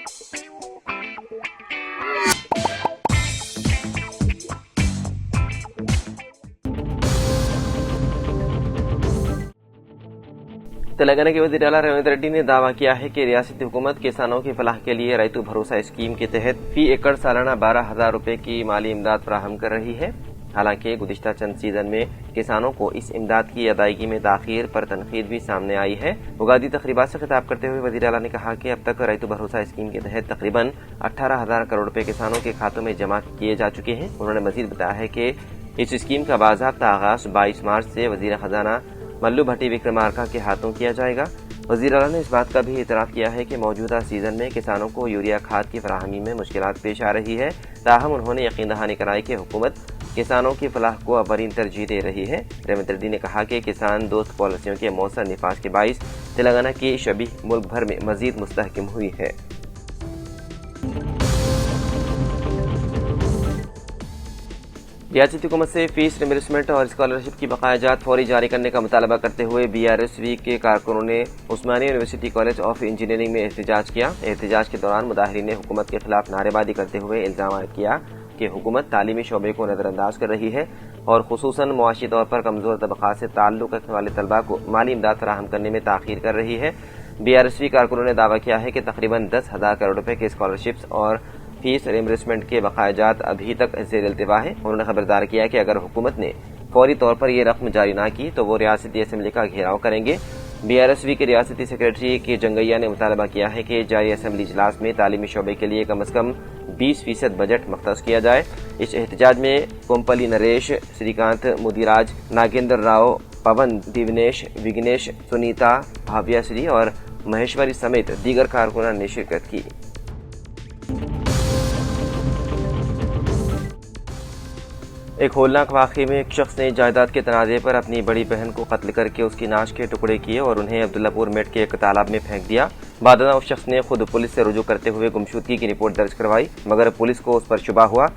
तेलंगाना के वज़ीर आला रेवंत रेड्डी ने दावा किया है कि रियासती हुकूमत किसानों की फलाह के लिए रैतु भरोसा स्कीम के तहत फी एकड़ सालाना 12,000 रुपए की माली इमदाद फराहम कर रही है। हालांकि गुज़िश्ता चंद सीजन में किसानों को इस इमदाद की अदायगी में ताख़ीर पर तनकीद भी सामने आई है। उगादी तकरीबात से खिताब करते हुए वज़ीर आला ने कहा कि अब तक रैतु भरोसा स्कीम के तहत तकरीबन 18,000 करोड़ रुपए किसानों के खातों में जमा किए जा चुके हैं। उन्होंने मजीद बताया है कि इस स्कीम का बाज़ाब्ता आगाज 22 मार्च से वज़ीर खजाना मल्लू भट्टी विक्रमार्का के हाथों किया जाएगा। वज़ीर आला ने इस बात का भी इतराफ़ किया है कि मौजूदा सीजन में किसानों को यूरिया खाद की फराहमी में मुश्किलात पेश आ रही है। ताहम उन्होंने यकीन दहानी कराई कि हुकूमत किसानों की फलाह को अवरीन तरजीह दे रही है। रेवंत रेड्डी ने कहा कि किसान दोस्त पॉलिसियों के मौसर निफाज के बाइस तेलंगाना की शबीह मुल्क भर में मजीद मुस्तहकम हुई है। रियासती हुकूमत से फीस रिम्बर्समेंट और स्कॉलरशिप की बकायाजात फौरी जारी करने का मुतालबा करते हुए BRSV के कारकुनों ने उस्मानिया यूनिवर्सिटी कॉलेज ऑफ इंजीनियरिंग में एहतजाज किया। एहतजाज के दौरान मुदाहिरीन ने हुकूमत के खिलाफ नारेबाजी करते हुए इल्जाम किया कि हुकूमत तालीमी शोबे को नजरअंदाज कर रही है और खुसूसन मुआशी तौर पर कमजोर तबका से ताल्लुक रखने वाले तलबा को माली इमदाद फराहम करने में ताखीर कर रही है। BRSV कारकुनों ने दावा किया है कि तकरीबन 10,000 करोड़ रुपए के स्कॉलरशिप्स और फीस रिम्बर्समेंट के बकायाजात अभी तक ज़ेर इल्तिवा है। उन्होंने खबरदार किया कि अगर हुकूमत ने फौरी तौर पर ये रकम जारी ना की तो वो रियासती असम्बली का घेराव करेंगे। BRSV के रियासती सेक्रेटरी के जंगैया ने मुतालबा किया है कि जारी असम्बली इजलास में तालीमी शोबे के लिए कम अज कम 20% बजट मख्तस किया जाए। इस एहतजाज में कोम्पली नरेश, श्रीकांत मुदिराज, नागेंद्र राव, पवन दिवनेश, विघ्नेश, सुनीता, भाव्याश्री और महेश्वरी समेत दीगर कारकुनान ने शिरकत की। एक होलनाक वाक़े में एक शख्स ने जायदाद के तनाज़े पर अपनी बड़ी बहन को कत्ल करके उसकी नाश के टुकड़े किए और उन्हें अब्दुल्लापुर मेट के एक तालाब में फेंक दिया। बादना उस शख्स ने खुद पुलिस से रुजू करते हुए गुमशुदगी की रिपोर्ट दर्ज करवाई, मगर पुलिस को उस पर शुबा हुआ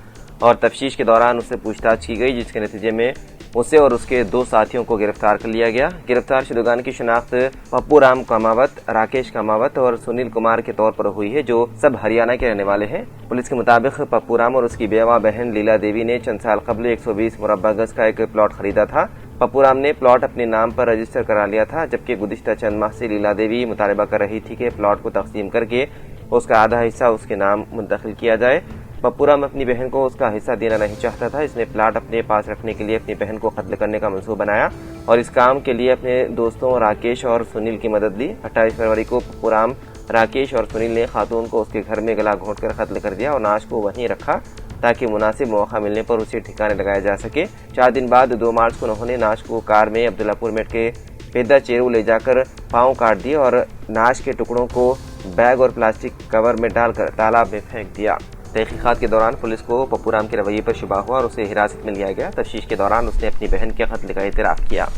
और तफ्तीश के दौरान उससे पूछताछ की गई, जिसके नतीजे में उसे और उसके 2 साथियों को गिरफ्तार कर लिया गया। गिरफ्तार शुदगान की शिनाख्त पप्पू राम कामावत, राकेश कामावत और सुनील कुमार के तौर पर हुई है, जो सब हरियाणा के रहने वाले हैं। पुलिस के मुताबिक पप्पू राम और उसकी बेवा बहन लीला देवी ने चंद साल कबल 120 मुरब्बा गज का एक प्लॉट खरीदा था। पप्पू राम ने प्लॉट अपने नाम पर रजिस्टर करा लिया था, जबकि गुज़िश्ता चंद माह से लीला देवी मुतालबा कर रही थी कि प्लॉट को तकसीम करके उसका आधा हिस्सा उसके नाम मुंतकिल किया जाए। पप्पू राम अपनी बहन को उसका हिस्सा देना नहीं चाहता था। इसने प्लाट अपने पास रखने के लिए अपनी बहन को कत्ल करने का मंसूबा बनाया और इस काम के लिए अपने दोस्तों राकेश और सुनील की मदद ली। 28 फरवरी को पप्पू राम, राकेश और सुनील ने खातून को उसके घर में गला घोंटकर कत्ल कर दिया और नाश को वहीं रखा ताकि मुनासिब मौका मिलने पर उसे ठिकाने लगाया जा सके। 4 दिन बाद 2 मार्च को उन्होंने नाश को कार में अब्दुल्लापुर मेट के पेदा चेरू ले जाकर पाँव काट दिए और नाश के टुकड़ों को बैग और प्लास्टिक कवर में डालकर तालाब में फेंक दिया। तहकीकात के दौरान पुलिस को पप्पू राम के रवैये पर शुबा हुआ और उसे हिरासत में लिया गया। तफ्तीश के दौरान उसने अपनी बहन के कत्ल का इतराफ़ किया।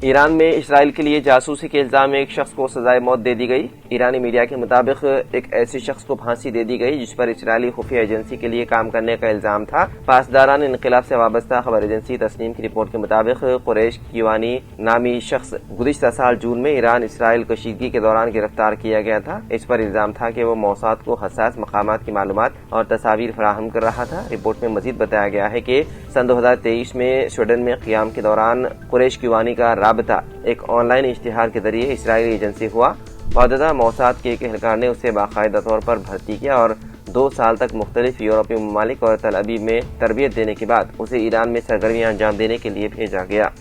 ईरान में इसराइल के लिए जासूसी के इल्जाम में एक शख्स को सजाए मौत दे दी गई। ईरानी मीडिया के मुताबिक एक ऐसे शख्स को फांसी दे दी गई जिस पर इसराइली खुफिया एजेंसी के लिए काम करने का इल्जाम था। पासदारान इनकलाब से वाबस्ता खबर एजेंसी तस्नीम की रिपोर्ट के मुताबिक कुरैश किवानी नामी शख्स गुज़िश्ता साल जून में ईरान इसराइल कशीदगी के दौरान गिरफ्तार किया गया था। इस पर इल्जाम था कि वो मौसाद को हसास मकामात की मालूमात और तस्वीर फराहम कर रहा था। रिपोर्ट में मजीद बताया गया है कि सन 2023 में स्वीडन में क़याम के दौरान कुरैश किवानी का राबता एक ऑनलाइन इश्तिहार के जरिए इसराइली एजेंसी हुआ। वाददा मौसाद के एक एहलकार ने उसे बाकायदा तौर पर भर्ती किया और 2 साल तक मुख्तलिफ यूरोपीय ममालिक और तल अबीब में तरबियत देने के बाद उसे ईरान में सरगर्मियां अंजाम देने के लिए भेजा गया।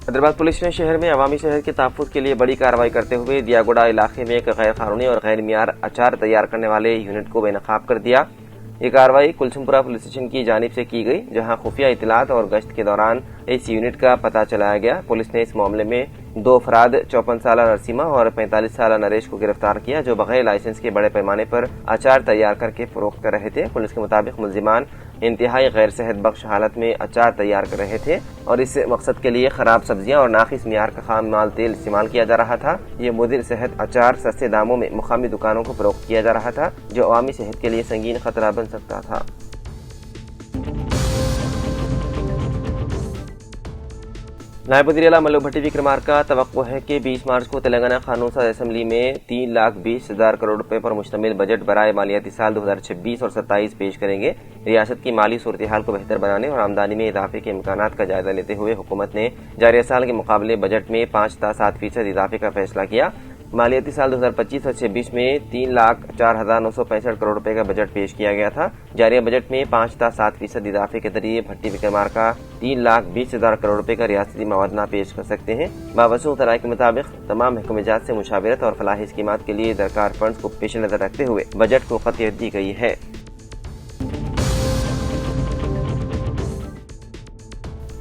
हैदराबाद पुलिस ने शहर में अवामी सेहत के तहफ़्फ़ुज़ के लिए बड़ी कार्रवाई करते हुए दियागुड़ा इलाके में एक गैर कानूनी और गैर मियार अचार तैयार करने वाले यूनिट को बेनकाब कर दिया। ये कार्रवाई कुलसुमपुरा पुलिस स्टेशन की जानिब से की गई, जहां खुफिया इतलात और गश्त के दौरान इस यूनिट का पता चलाया गया। पुलिस ने इस मामले में 2 अफराद 54 साल नरसिमा और 45 साल नरेश को गिरफ्तार किया, जो बगैर लाइसेंस के बड़े पैमाने पर अचार तैयार करके फरोख्त कर रहे थे। पुलिस के मुताबिक मुल्जिमान इंतहाई गैर सेहत बख्श हालत में अचार तैयार कर रहे थे और इस मकसद के लिए खराब सब्जियां और नाकिस मियार का खाम माल तेल इस्तेमाल किया जा रहा था। ये मुदिर सेहत अचार सस्ते दामों में मुकामी दुकानों को फरोख्त किया जा रहा था, जो अवामी सेहत के लिए संगीन खतरा बन सकता था। नायब वज़ीर-ए-आला मल्लू भट्टी विक्रमार्का तवक्को है कि 20 मार्च को तेलंगाना कानून साज असम्बली में 3,20,000 करोड़ रुपए पर मुश्तमिल बजट बराए मालियाती साल 2026 और 27 पेश करेंगे। रियासत की माली सूरत हाल को बेहतर बनाने और आमदनी में इजाफे के इम्कानात का जायजा लेते हुए हुकूमत ने जारी साल के मुकाबले बजट में 5.7% इजाफे का फैसला किया। मालियाती साल 2025 और 26 में 3,04,965 करोड़ रुपए का बजट पेश किया गया था। जारी बजट में 5.7% इजाफे के जरिए भट्टी विक्रमार्का 3,20,000 करोड़ रुपए का रियासती मवादना पेश कर सकते हैं। बावसूख तराई के मुताबिक तमाम महकमेजात से मुशावरत और फलाही स्कीमात के लिए दरकार फंड्स को पेश नजर रखते हुए बजट को क़तियत दी गई है।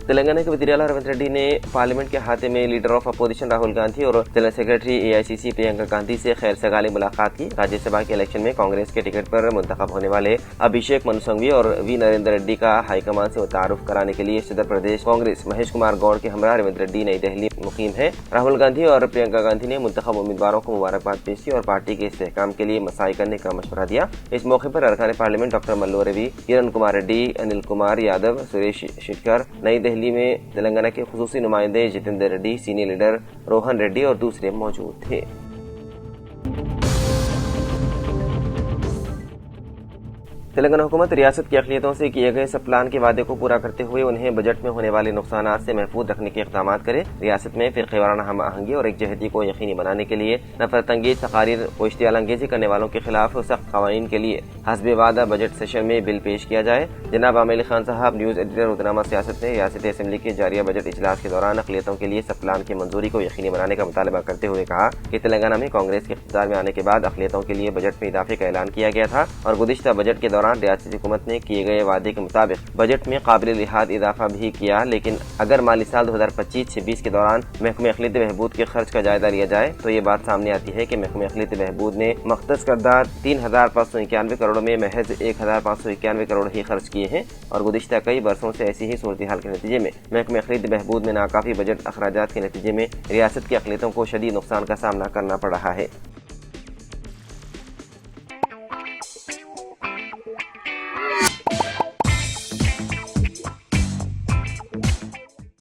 तेलंगाना के वज़ीर-ए-आला रेवंत रेड्डी ने पार्लियामेंट के हाथे में leader of opposition Rahul Gandhi और general secretary AICC Priyanka Gandhi से खैर सगाली मुलाकात की। राज्यसभा के इलेक्शन में कांग्रेस के टिकट पर मुंतखब होने वाले अभिषेक मनु संघवी और वी नरेंद्र रेड्डी का हाईकमान से तारुफ कराने के लिए सदर प्रदेश कांग्रेस महेश कुमार गौड़ के हमरा रेवंत रेड्डी नई दिल्ली मुकीम है। राहुल गांधी और प्रियंका गांधी ने मुंतखब उम्मीदवारों को मुबारकबाद पेश की और पार्टी के इस्तेहकाम के लिए मसाई करने का मशवरा दिया। इस मौके पर अरकान पार्लियामेंट डॉक्टर मल्लू रवि, किरण कुमार रेड्डी, अनिल कुमार यादव, सुरेश शेखर, नई दिल्ली में तेलंगाना के खुसूसी नुमाइंदे जितेंद्र रेड्डी, सीनियर लीडर रोहन रेड्डी और दूसरे मौजूद थे। तेलंगाना हुकूमत रियासत की अक़लियतों से किए गए सब प्लान के वादे को पूरा करते हुए उन्हें बजट में होने वाले नुकसानात से महफूज रखने के इक़दाम करे। रियासत में फ़िरक़ेवाराना हम आहंगी और एकजहती को यकीनी बनाने के लिए नफरत अंगेज तकारीर व इश्तियाल अंगेज़ी करने वालों के खिलाफ सख्त क़वानीन के लिए हस्बे वादा बजट सेशन में बिल पेश किया जाए। जनाब आमिर खान साहब, न्यूज़ एडिटर रोज़नामा सियासत ने रियासती असम्बली के जारिया बजट इजलास के दौरान अक़लियतों के लिए सब प्लान की मंजूरी को यकीनी बनाने का मुतालबा करते हुए कहा कि तेलंगाना में कांग्रेस के इक़्तिदार में आने के बाद अक़लियतों के लिए बजट में इजाफे का ऐलान किया गया था और गुज़िश्ता बजट के दौरान रियासती हुकूमत ने किए गए वादे के मुताबिक बजट में काबिल लिहाज इजाफा भी किया। लेकिन अगर माली साल 2025-26 के दौरान महकमे अक़लियत बहबूद के खर्च का जायजा लिया जाए तो ये बात सामने आती है कि महकमे अक़लियत बहबूद ने मख्तस करदा 3,591 करोड़ में महज 1,591 करोड़ ही खर्च किए हैं और गुज़िश्ता कई बरसों से ऐसी ही सूरत हाल के नतीजे में महकमे अक़लियत बहबूद में नाकाफी बजट अखराजात के नतीजे में रियासत की अक़लियतों को शदीद नुकसान का सामना करना पड़ रहा है।